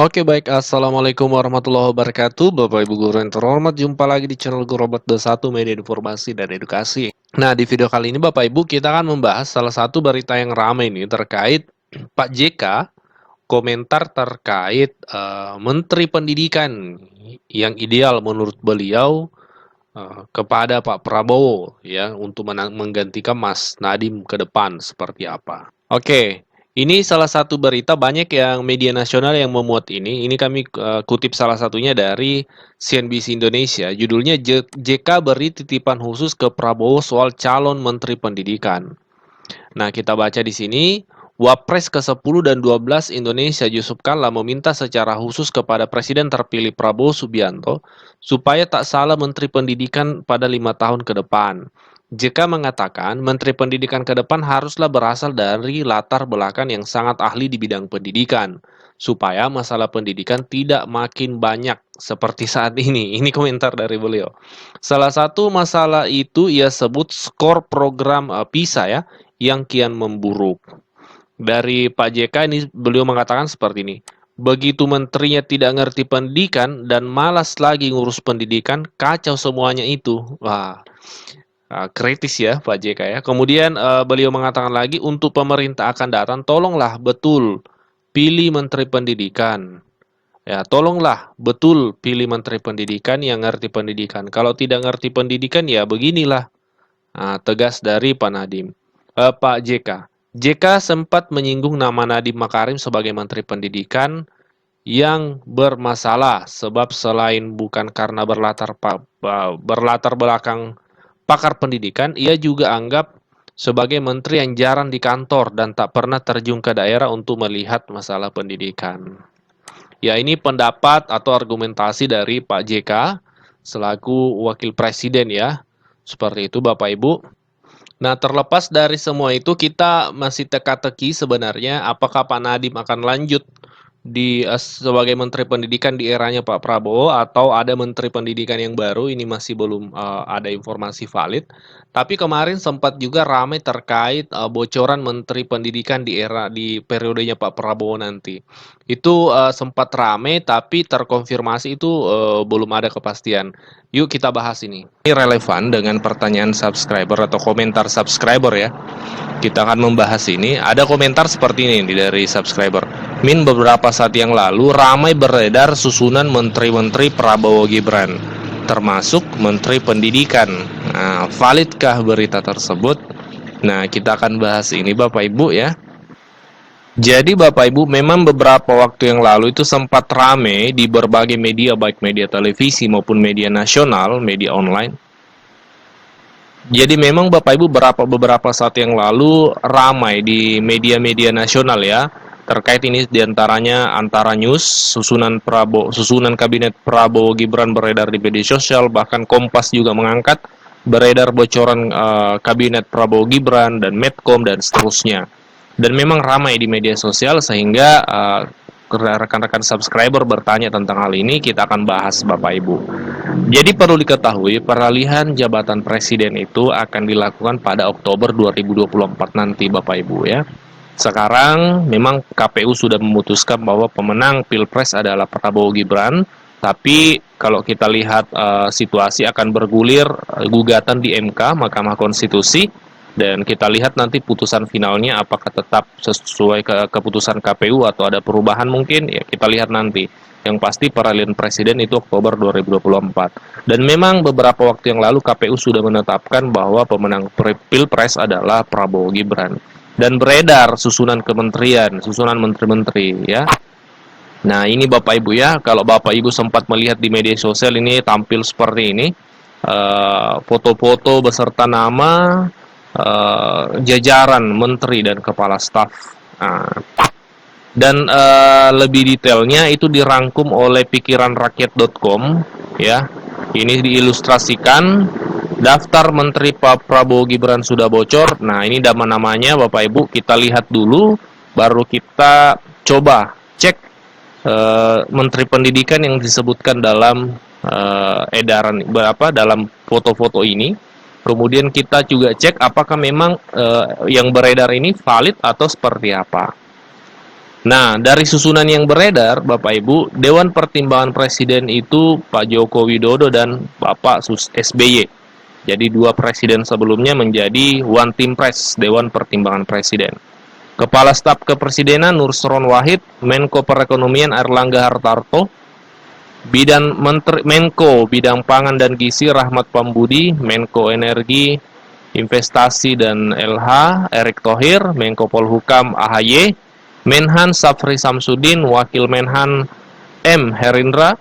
Oke baik, Assalamualaikum warahmatullahi wabarakatuh Bapak Ibu Guru yang terhormat, jumpa lagi di channel Guru Robot 21 Media Informasi dan Edukasi. Nah, di video kali ini Bapak Ibu kita akan membahas salah satu berita yang ramai ini terkait Pak JK, komentar terkait Menteri Pendidikan yang ideal menurut beliau kepada Pak Prabowo ya untuk menggantikan Mas Nadiem ke depan seperti apa. Oke, ini salah satu berita banyak yang media nasional yang memuat ini. Ini kami kutip salah satunya dari CNBC Indonesia. Judulnya JK beri titipan khusus ke Prabowo soal calon Menteri Pendidikan. Nah, kita baca di sini, Wapres ke-10 dan 12 Indonesia Yusuf Kalla meminta secara khusus kepada Presiden terpilih Prabowo Subianto supaya tak salah Menteri Pendidikan pada 5 tahun ke depan. JK mengatakan Menteri Pendidikan ke depan haruslah berasal dari latar belakang yang sangat ahli di bidang pendidikan, supaya masalah pendidikan tidak makin banyak seperti saat ini. Ini komentar dari beliau. Salah satu masalah itu ia sebut skor program PISA ya, yang kian memburuk. Dari Pak JK ini beliau mengatakan seperti ini. Begitu menterinya tidak ngerti pendidikan dan malas lagi ngurus pendidikan, kacau semuanya itu. Wah, kritis ya Pak JK ya. Kemudian beliau mengatakan lagi untuk pemerintah akan datang, tolonglah betul pilih menteri pendidikan. Ya, tolonglah betul pilih menteri pendidikan yang ngerti pendidikan. Kalau tidak ngerti pendidikan ya beginilah. Tegas dari Pak Nadiem. Pak JK. JK sempat menyinggung nama Nadiem Makarim sebagai Menteri Pendidikan yang bermasalah sebab selain bukan karena berlatar belakang pakar pendidikan, ia juga anggap sebagai menteri yang jarang di kantor dan tak pernah terjun ke daerah untuk melihat masalah pendidikan. Ya, ini pendapat atau argumentasi dari Pak JK selaku wakil presiden ya. Seperti itu Bapak Ibu. Nah, terlepas dari semua itu, kita masih teka-teki sebenarnya apakah Pak Nadiem akan lanjut sebagai Menteri Pendidikan di eranya Pak Prabowo atau ada Menteri Pendidikan yang baru. Ini masih belum ada informasi valid. Tapi kemarin sempat juga ramai terkait bocoran Menteri Pendidikan di periodenya Pak Prabowo nanti. Itu sempat ramai tapi terkonfirmasi itu belum ada kepastian. Yuk kita bahas ini. Ini relevan dengan pertanyaan subscriber atau komentar subscriber ya. Kita akan membahas ini. Ada komentar seperti ini dari subscriber. Min, beberapa saat yang lalu ramai beredar susunan menteri-menteri Prabowo Gibran, termasuk Menteri Pendidikan. Nah, validkah berita tersebut? Nah, kita akan bahas ini Bapak Ibu ya. Jadi Bapak Ibu, memang beberapa waktu yang lalu itu sempat rame di berbagai media, baik media televisi maupun media nasional, media online. Jadi memang Bapak Ibu beberapa saat yang lalu ramai di media-media nasional ya, terkait ini diantaranya Antara News, susunan kabinet Prabowo Gibran beredar di media sosial, bahkan Kompas juga mengangkat beredar bocoran kabinet Prabowo Gibran dan Medcom dan seterusnya. Dan memang ramai di media sosial sehingga rekan-rekan subscriber bertanya tentang hal ini. Kita akan bahas Bapak Ibu. Jadi perlu diketahui peralihan jabatan presiden itu akan dilakukan pada Oktober 2024 nanti Bapak Ibu ya. Sekarang memang KPU sudah memutuskan bahwa pemenang Pilpres adalah Prabowo Gibran, tapi kalau kita lihat situasi akan bergulir gugatan di MK, Mahkamah Konstitusi, dan kita lihat nanti putusan finalnya apakah tetap sesuai keputusan KPU atau ada perubahan mungkin, ya kita lihat nanti. Yang pasti peralihan presiden itu Oktober 2024. Dan memang beberapa waktu yang lalu KPU sudah menetapkan bahwa pemenang Pilpres adalah Prabowo Gibran. Dan beredar susunan kementerian, susunan menteri-menteri ya. Nah, ini Bapak Ibu ya, kalau Bapak Ibu sempat melihat di media sosial ini tampil seperti ini. Foto-foto beserta nama jajaran menteri dan kepala staf. Dan lebih detailnya itu dirangkum oleh pikiranrakyat.com ya. Ini diilustrasikan daftar menteri Pak Prabowo Gibran sudah bocor. Nah, ini nama-namanya Bapak Ibu kita lihat dulu, baru kita coba cek menteri pendidikan yang disebutkan dalam edaran dalam foto-foto ini. Kemudian kita juga cek apakah memang yang beredar ini valid atau seperti apa. Nah, dari susunan yang beredar, Bapak Ibu, Dewan Pertimbangan Presiden itu Pak Joko Widodo dan Bapak SBY. Jadi dua presiden sebelumnya menjadi One Team Press, Dewan Pertimbangan Presiden. Kepala Staf Kepresidenan Nusron Wahid, Menko Perekonomian Airlangga Hartarto, Menko Bidang Pangan dan Gizi Rahmat Pambudi, Menko Energi, Investasi dan LH Erick Thohir, Menko Polhukam AHY, Menhan Safri Samsudin, Wakil Menhan M. Herindra,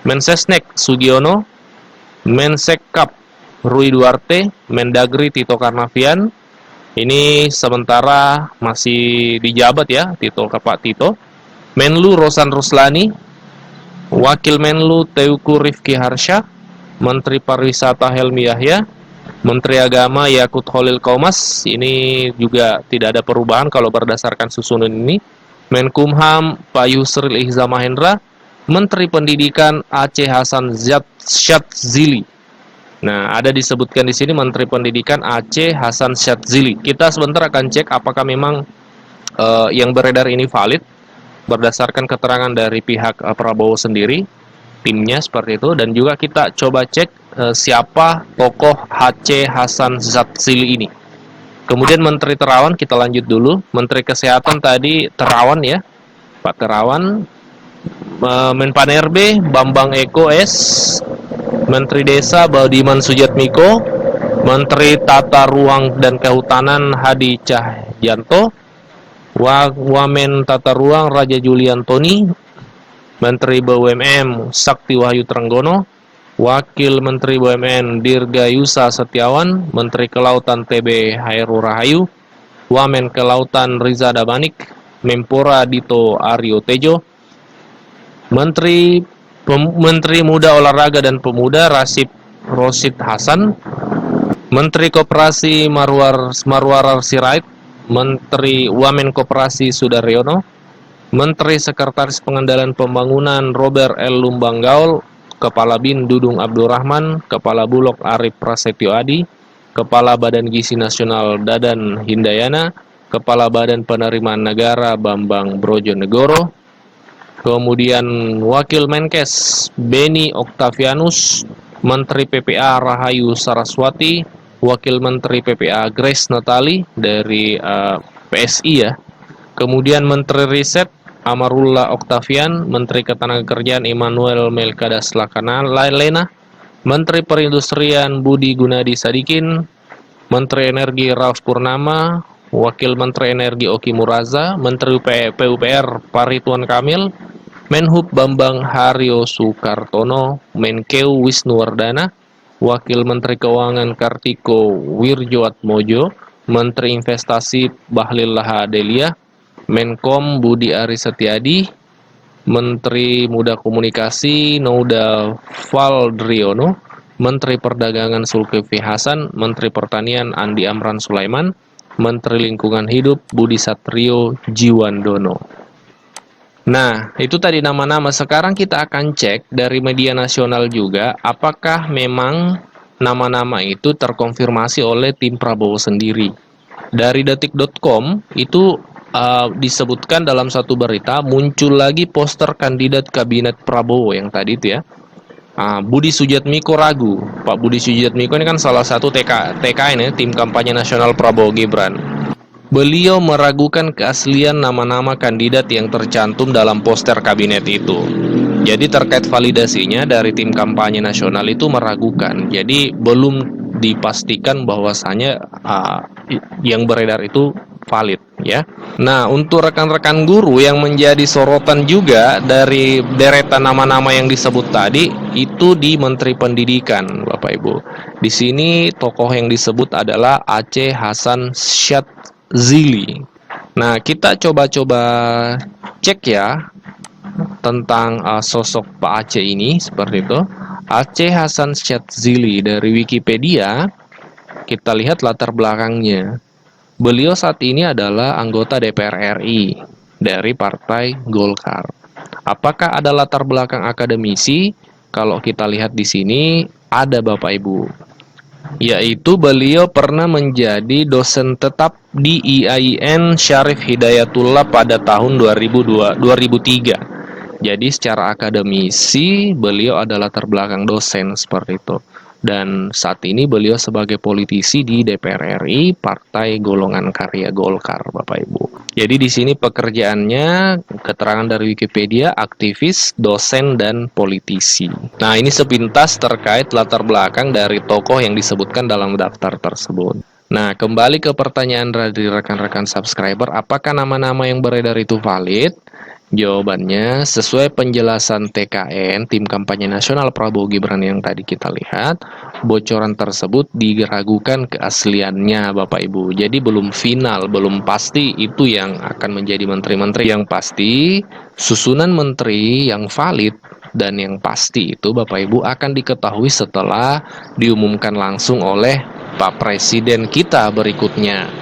Mensesnek Sugiono, Mensekap Rui Duarte, Mendagri Tito Karnavian. Ini sementara masih dijabat ya, Pak Tito. Menlu Rosan Ruslani, Wakil Menlu Teuku Rifki Harsha, Menteri Pariwisata Helmi Yahya, Menteri Agama Yakut Khalil Qaumas. Ini juga tidak ada perubahan kalau berdasarkan susunan ini. Menkumham Pak Yusril Ihza Mahendra, Menteri Pendidikan Aceh Hasan Syadzili. Nah, ada disebutkan di sini Menteri Pendidikan Aceh Hasan Syadzili. Kita sebentar akan cek apakah memang yang beredar ini valid berdasarkan keterangan dari pihak Prabowo sendiri, timnya seperti itu, dan juga kita coba cek siapa tokoh Aceh Hasan Syadzili ini. Kemudian Menteri Terawan kita lanjut dulu. Menteri Kesehatan tadi Terawan ya, Pak Terawan. Menpan RB Bambang Eko S, Menteri Desa Baudiman Sujatmiko, Menteri Tata Ruang dan Kehutanan Hadi Cahyanto, Wamen Tata Ruang Raja Juliantoni, Menteri BUMN Sakti Wahyu Trenggono, Wakil Menteri BUMN Dirgayusa Setiawan, Menteri Kelautan TB Hairul Rahayu, Wamen Kelautan Riza Dabanik, Menpora Dito Aryo Tejo, Menteri Muda Olahraga dan Pemuda Rosid Hasan, Menteri Koperasi Marwar Sirait, Menteri Wamen Koperasi Sudaryono, Menteri Sekretaris Pengendalian Pembangunan Robert L. Lumbanggaol, Kepala BIN Dudung Abdurrahman, Kepala Bulog Arif Prasetyo Adi, Kepala Badan Gizi Nasional Dadan Hindayana, Kepala Badan Penerimaan Negara Bambang Brojonegoro, kemudian Wakil Menkes Beni Oktavianus, Menteri PPA Rahayu Saraswati, Wakil Menteri PPA Grace Natali dari PSI ya. Kemudian Menteri Riset Amarullah Oktavian, Menteri Ketenagakerjaan Immanuel Melkadas Lena, Menteri Perindustrian Budi Gunadi Sadikin, Menteri Energi Rauf Purnama, Wakil Menteri Energi Oki Muraza, Menteri PUPR Parituan Kamil, Menhub Bambang Haryo Sukartono, Menkeu Wisnuwardana, Wakil Menteri Keuangan Kartiko Wirjoatmojo, Menteri Investasi Bahlil Lahadalia, Menkom Budi Ari Setiadi, Menteri Muda Komunikasi Nouda Valdriono, Menteri Perdagangan Zulkifli Hasan, Menteri Pertanian Andi Amran Sulaiman, Menteri Lingkungan Hidup Budi Satrio Jiwandono. Nah, itu tadi nama-nama. Sekarang kita akan cek dari media nasional juga, apakah memang nama-nama itu terkonfirmasi oleh tim Prabowo sendiri. Dari detik.com itu disebutkan dalam satu berita, muncul lagi poster kandidat kabinet Prabowo yang tadi itu ya. Budi Sujatmiko ragu. Pak Budi Sujatmiko ini kan salah satu TKN ya, tim kampanye nasional Prabowo Gibran. Beliau meragukan keaslian nama-nama kandidat yang tercantum dalam poster kabinet itu. Jadi terkait validasinya dari tim kampanye nasional itu meragukan. Jadi belum dipastikan bahwasanya yang beredar itu valid ya. Nah, untuk rekan-rekan guru yang menjadi sorotan juga dari deretan nama-nama yang disebut tadi itu di Menteri Pendidikan, Bapak Ibu. Di sini tokoh yang disebut adalah Aceh Hasan Syadzili. Nah, kita coba-coba cek ya tentang sosok Pak Aceh ini seperti itu. Aceh Hasan Syadzili dari Wikipedia, kita lihat latar belakangnya. Beliau saat ini adalah anggota DPR RI dari Partai Golkar. Apakah ada latar belakang akademisi? Kalau kita lihat di sini ada Bapak Ibu. Yaitu beliau pernah menjadi dosen tetap di IAIN Syarif Hidayatullah pada tahun 2003. Jadi secara akademisi beliau adalah terbelakang dosen seperti itu. Dan saat ini beliau sebagai politisi di DPR RI, Partai Golongan Karya Golkar, Bapak Ibu. Jadi di sini pekerjaannya, keterangan dari Wikipedia, aktivis, dosen, dan politisi. Nah, ini sepintas terkait latar belakang dari tokoh yang disebutkan dalam daftar tersebut. Nah, kembali ke pertanyaan dari rekan-rekan subscriber, apakah nama-nama yang beredar itu valid? Jawabannya, sesuai penjelasan TKN, Tim Kampanye Nasional Prabowo Gibran yang tadi kita lihat, bocoran tersebut diragukan keasliannya Bapak Ibu. Jadi belum final, belum pasti itu yang akan menjadi menteri-menteri. Yang pasti, susunan menteri yang valid dan yang pasti itu Bapak Ibu akan diketahui setelah diumumkan langsung oleh Pak Presiden kita berikutnya.